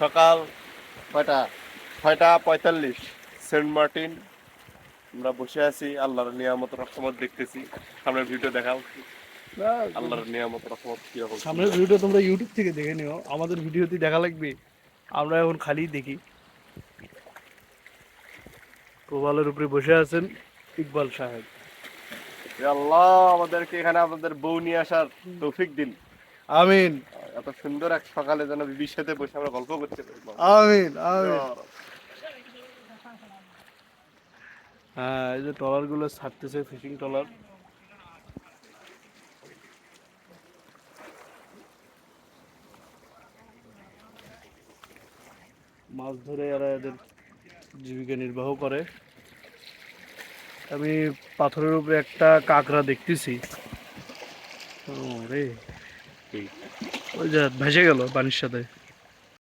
সকাল কয়টা 6:45 Saint Martin. আমরা বসে আছি, আল্লাহর নিয়ামত রহমত দেখতেছি। সামনের ভিডিও দেখাও, আল্লাহর নিয়ামত রহমত কিরকম। সামনের ভিডিও তোমরা ইউটিউব থেকে দেখে নিও, আমাদের ভিডিওতে দেখা লাগবে। আমরা এখন খালি দেখি। প্রবালের উপরে বসে আছেন ইকবাল সাহেব। আল্লাহ আমাদেরকে এখানে আপনাদের বউ নিয়ে আসার তৌফিক দিন। আমিন এত সুন্দর এক সকালে যেন বিবির সাথে বসে আমরা গল্প করতে পারি। আমিন আমিন। হ্যাঁ, এই যে ট্রলার গুলো ছাড়তেছে, ফিশিং ট্রলার। মাছ ধরে এরা এদের জীবিকা নির্বাহ করে। আমি পাথরের উপরে একটা কাঁকড়া দেখতেছি। রে, ওই যে ভেসে গেল পানির সাথে।